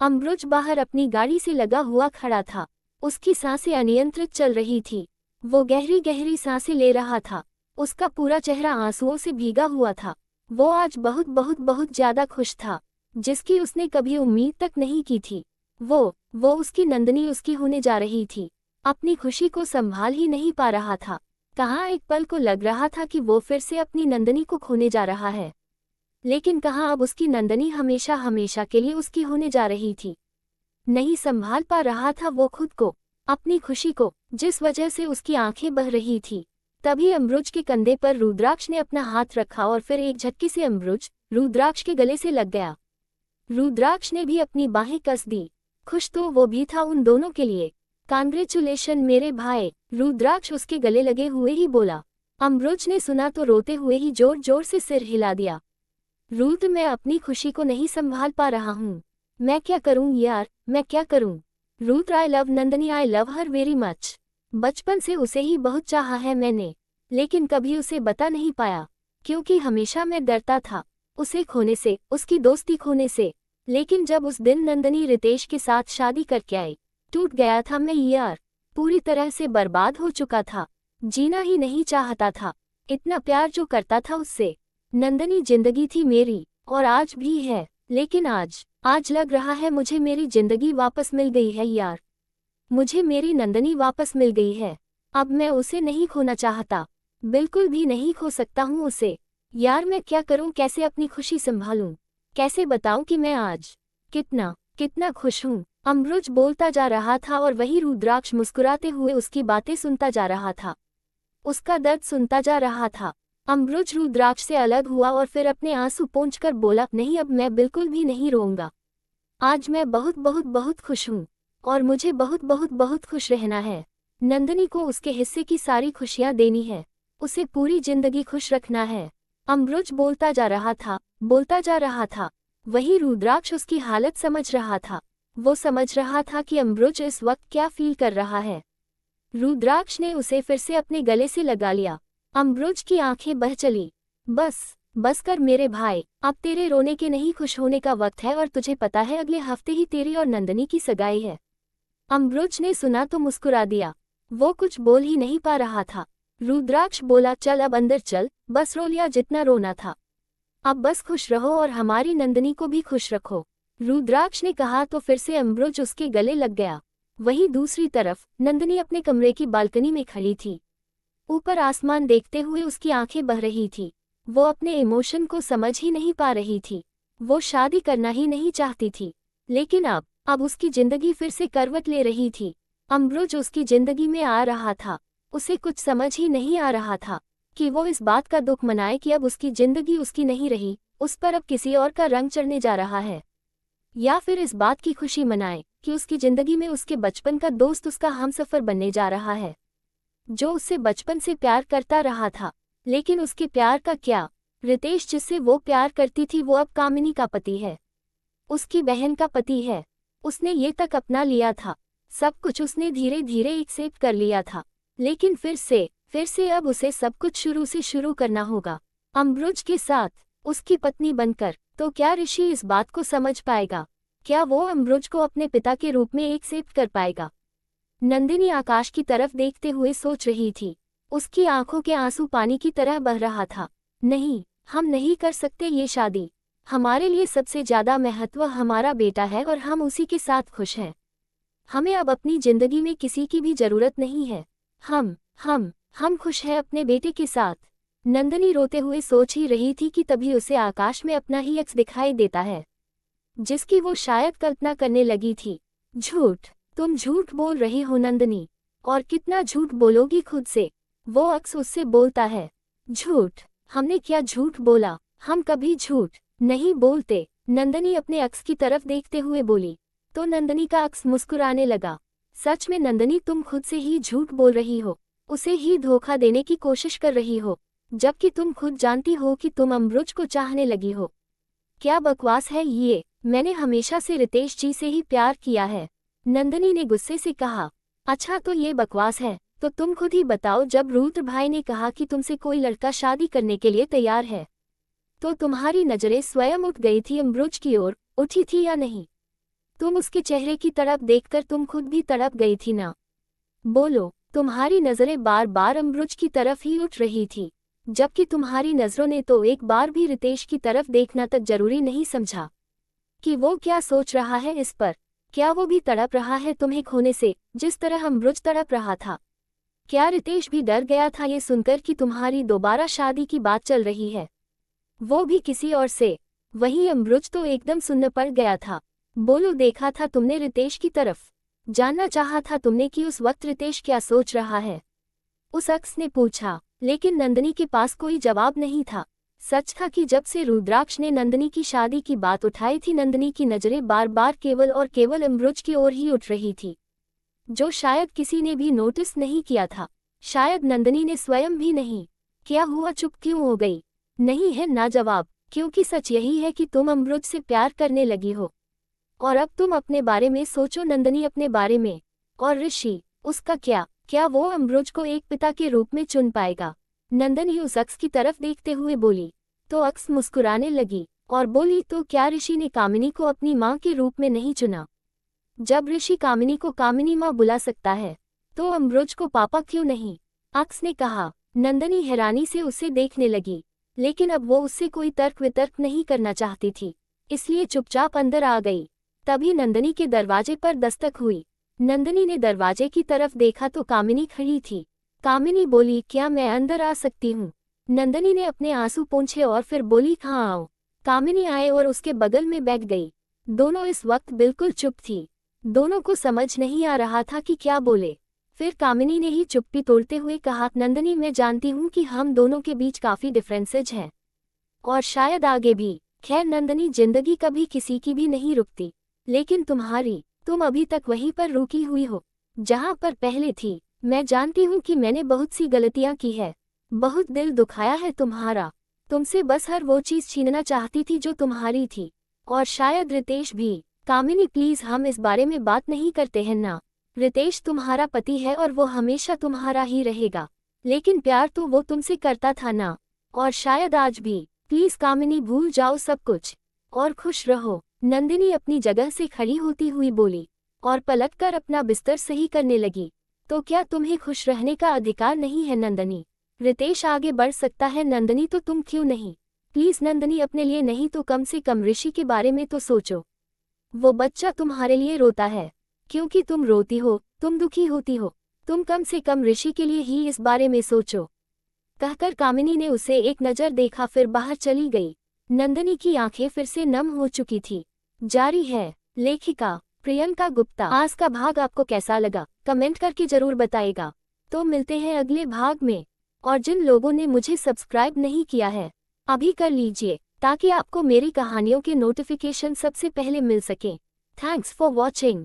अमरुज बाहर अपनी गाड़ी से लगा हुआ खड़ा था। उसकी सांसें अनियंत्रित चल रही थी। वो गहरी गहरी सांसें ले रहा था। उसका पूरा चेहरा आंसुओं से भीगा हुआ था। वो आज बहुत बहुत बहुत ज्यादा खुश था, जिसकी उसने कभी उम्मीद तक नहीं की थी। वो उसकी नंदनी उसकी होने जा रही थी। अपनी खुशी को संभाल ही नहीं पा रहा था। कहाँ एक पल को लग रहा था कि वो फिर से अपनी नंदनी को खोने जा रहा है, लेकिन कहाँ अब उसकी नंदनी हमेशा हमेशा के लिए उसकी होने जा रही थी। नहीं संभाल पा रहा था वो खुद को, अपनी खुशी को, जिस वजह से उसकी आंखें बह रही थी। तभी अमरुज के कंधे पर रुद्राक्ष ने अपना हाथ रखा और फिर एक झटके से अमरुज रुद्राक्ष के गले से लग गया। रुद्राक्ष ने भी अपनी बाहें कस दी। खुश तो वो भी था उन दोनों के लिए। कांग्रेचुलेशन मेरे भाई, रुद्राक्ष उसके गले लगे हुए ही बोला। अमरुज ने सुना तो रोते हुए ही जोर जोर से सिर हिला दिया। रुद्र, मैं अपनी खुशी को नहीं संभाल पा रहा हूँ। मैं क्या करूँ यार, मैं क्या करूँ। Rudra, I love Nandini, I love her very much. बचपन से उसे ही बहुत चाहा है मैंने, लेकिन कभी उसे बता नहीं पाया, क्योंकि हमेशा मैं डरता था उसे खोने से, उसकी दोस्ती खोने से। लेकिन जब उस दिन नंदनी रितेश के साथ शादी करके आई, टूट गया था मैं यार। पूरी तरह से बर्बाद हो चुका था। जीना ही नहीं चाहता था। इतना प्यार जो करता था उससे। नंदनी जिंदगी थी मेरी, और आज भी है। लेकिन आज लग रहा है मुझे मेरी जिंदगी वापस मिल गई है यार। मुझे मेरी नंदनी वापस मिल गई है। अब मैं उसे नहीं खोना चाहता, बिल्कुल भी नहीं खो सकता हूँ उसे। यार मैं क्या करूँ, कैसे अपनी खुशी संभालूं, कैसे बताऊं कि मैं आज कितना कितना खुश हूँ। अमरुज बोलता जा रहा था और वही रुद्राक्ष मुस्कुराते हुए उसकी बातें सुनता जा रहा था, उसका दर्द सुनता जा रहा था। अमरुज रुद्राक्ष से अलग हुआ और फिर अपने आंसू पोंछकर बोला, नहीं अब मैं बिल्कुल भी नहीं रोऊंगा। आज मैं बहुत बहुत बहुत खुश हूँ और मुझे बहुत बहुत बहुत खुश रहना है। नंदनी को उसके हिस्से की सारी खुशियाँ देनी है, उसे पूरी जिंदगी खुश रखना है। अमरुज बोलता जा रहा था, बोलता जा रहा था। वही रुद्राक्ष उसकी हालत समझ रहा था। वो समझ रहा था कि अमरुज इस वक्त क्या फील कर रहा है। रुद्राक्ष ने उसे फिर से अपने गले से लगा लिया। अमरुज की आंखें बह चली। बस कर मेरे भाई, अब तेरे रोने के नहीं खुश होने का वक्त है, और तुझे पता है अगले हफ्ते ही तेरी और नंदनी की सगाई है। अमरुज ने सुना तो मुस्कुरा दिया। वो कुछ बोल ही नहीं पा रहा था। रुद्राक्ष बोला, चल अब अंदर चल, बस रो लिया जितना रोना था। अब बस खुश रहो और हमारी नंदनी को भी खुश रखो। रुद्राक्ष ने कहा तो फिर से अमरुज उसके गले लग गया। वहीं दूसरी तरफ नंदनी अपने कमरे की बालकनी में खड़ी थी। ऊपर आसमान देखते हुए उसकी आंखें बह रही थी। वो अपने इमोशन को समझ ही नहीं पा रही थी। वो शादी करना ही नहीं चाहती थी, लेकिन अब उसकी जिंदगी फिर से करवट ले रही थी। अमरुज उसकी जिंदगी में आ रहा था। उसे कुछ समझ ही नहीं आ रहा था कि वो इस बात का दुख मनाए कि अब उसकी जिंदगी उसकी नहीं रही, उस पर अब किसी और का रंग चढ़ने जा रहा है, या फिर इस बात की खुशी मनाए कि उसकी जिंदगी में उसके बचपन का दोस्त उसका हमसफर बनने जा रहा है, जो उससे बचपन से प्यार करता रहा था। लेकिन उसके प्यार का क्या? रितेश जिससे वो प्यार करती थी वो अब कामिनी का पति है, उसकी बहन का पति है। उसने ये तक अपना लिया था, सब कुछ उसने धीरे धीरे एक्सेप्ट कर लिया था, लेकिन फिर से अब उसे सब कुछ शुरू से शुरू करना होगा, अमरुज के साथ, उसकी पत्नी बनकर। तो क्या ऋषि इस बात को समझ पाएगा? क्या वो अमरुज को अपने पिता के रूप में एक्सेप्ट कर पाएगा? नंदिनी आकाश की तरफ देखते हुए सोच रही थी। उसकी आंखों के आंसू पानी की तरह बह रहा था। नहीं, हम नहीं कर सकते ये शादी। हमारे लिए सबसे ज्यादा महत्व हमारा बेटा है और हम उसी के साथ खुश हैं। हमें अब अपनी जिंदगी में किसी की भी जरूरत नहीं है। हम खुश हैं अपने बेटे के साथ। नंदिनी रोते हुए सोच ही रही थी कि तभी उसे आकाश में अपना ही एक्स दिखाई देता है, जिसकी वो शायद कल्पना करने लगी थी। झूठ, तुम झूठ बोल रही हो नंदिनी, और कितना झूठ बोलोगी खुद से? वो अक्स उससे बोलता है। झूठ? हमने क्या झूठ बोला? हम कभी झूठ नहीं बोलते, नंदिनी अपने अक्स की तरफ देखते हुए बोली। तो नंदिनी का अक्स मुस्कुराने लगा। सच में नंदिनी, तुम खुद से ही झूठ बोल रही हो, उसे ही धोखा देने की कोशिश कर रही हो, जबकि तुम खुद जानती हो कि तुम अमरुज को चाहने लगी हो। क्या बकवास है ये? मैंने हमेशा से रितेश जी से ही प्यार किया है, नंदिनी ने गुस्से से कहा। अच्छा तो ये बकवास है तो तुम खुद ही बताओ, जब रुद्र भाई ने कहा कि तुमसे कोई लड़का शादी करने के लिए तैयार है, तो तुम्हारी नजरें स्वयं उठ गई थी अमरुज की ओर, उठी थी या नहीं? तुम उसके चेहरे की तरफ देखकर तुम खुद भी तड़प गई थी ना? बोलो। तुम्हारी नजरें बार बार अमरुज की तरफ ही उठ रही थी, जबकि तुम्हारी नजरों ने तो एक बार भी रितेश की तरफ देखना तक जरूरी नहीं समझा कि वो क्या सोच रहा है इस पर। क्या वो भी तड़प रहा है तुम्हें खोने से, जिस तरह अमरुज तड़प रहा था? क्या रितेश भी डर गया था ये सुनकर कि तुम्हारी दोबारा शादी की बात चल रही है, वो भी किसी और से? वहीं अमरुज तो एकदम सुन्न पड़ गया था। बोलो, देखा था तुमने रितेश की तरफ? जानना चाहा था तुमने कि उस वक्त रितेश क्या सोच रहा है? उस शख्स ने पूछा। लेकिन नंदिनी के पास कोई जवाब नहीं था। सच था कि जब से रुद्राक्ष ने नंदिनी की शादी की बात उठाई थी, नंदिनी की नजरें बार बार केवल और केवल अमरुज की ओर ही उठ रही थी, जो शायद किसी ने भी नोटिस नहीं किया था। शायद नंदिनी ने स्वयं भी नहीं। क्या हुआ, चुप क्यों हो गई? नहीं है ना जवाब, क्योंकि सच यही है कि तुम अमरुज से प्यार करने लगी हो। और अब तुम अपने बारे में सोचो नंदिनी, अपने बारे में। और ऋषि, उसका क्या वो अमरुज को एक पिता के रूप में चुन पाएगा? नंदिनी उस अक्स की तरफ देखते हुए बोली। तो अक्स मुस्कुराने लगी और बोली, तो क्या ऋषि ने कामिनी को अपनी माँ के रूप में नहीं चुना? जब ऋषि कामिनी को कामिनी माँ बुला सकता है, तो अमरुज को पापा क्यों नहीं? अक्स ने कहा। नंदिनी हैरानी से उसे देखने लगी, लेकिन अब वो उससे कोई तर्क वितर्क नहीं करना चाहती थी, इसलिए चुपचाप अंदर आ गई। तभी नंदिनी के दरवाजे पर दस्तक हुई। नंदिनी ने दरवाजे की तरफ देखा तो कामिनी खड़ी थी। कामिनी बोली, क्या मैं अंदर आ सकती हूँ? नंदिनी ने अपने आंसू पोंछे और फिर बोली, हाँ आओ। कामिनी आए और उसके बगल में बैठ गई। दोनों इस वक्त बिल्कुल चुप थी। दोनों को समझ नहीं आ रहा था कि क्या बोले। फिर कामिनी ने ही चुप्पी तोड़ते हुए कहा, नंदिनी, मैं जानती हूँ कि हम दोनों के बीच काफी डिफरेंसेज हैं, और शायद आगे भी। खैर नंदिनी, जिंदगी कभी किसी की भी नहीं रुकती, लेकिन तुम अभी तक वहीं पर रुकी हुई हो जहां पर पहले थी। मैं जानती हूँ कि मैंने बहुत सी गलतियां की है, बहुत दिल दुखाया है तुम्हारा। तुमसे बस हर वो चीज छीनना चाहती थी जो तुम्हारी थी, और शायद रितेश भी। कामिनी प्लीज, हम इस बारे में बात नहीं करते हैं ना। रितेश तुम्हारा पति है और वो हमेशा तुम्हारा ही रहेगा, लेकिन प्यार तो वो तुमसे करता था ना, और शायद आज भी। प्लीज कामिनी, भूल जाओ सब कुछ और खुश रहो। नंदिनी अपनी जगह से खड़ी होती हुई बोली और पलटकर अपना बिस्तर सही करने लगी। तो क्या तुम्हें खुश रहने का अधिकार नहीं है नंदिनी? रितेश आगे बढ़ सकता है नंदिनी, तो तुम क्यों नहीं? प्लीज नंदिनी, अपने लिए नहीं तो कम से कम ऋषि के बारे में तो सोचो। वो बच्चा तुम्हारे लिए रोता है, क्योंकि तुम रोती हो, तुम दुखी होती हो। तुम कम से कम ऋषि के लिए ही इस बारे में सोचो। कहकर कामिनी ने उसे एक नज़र देखा, फिर बाहर चली गई। नंदिनी की आंखें फिर से नम हो चुकी थी। जारी है लेखिका प्रियंका गुप्ता। आज का भाग आपको कैसा लगा, कमेंट करके जरूर बताइएगा। तो मिलते हैं अगले भाग में। और जिन लोगों ने मुझे सब्सक्राइब नहीं किया है, अभी कर लीजिए, ताकि आपको मेरी कहानियों के नोटिफिकेशन सबसे पहले मिल सकें। Thanks for watching.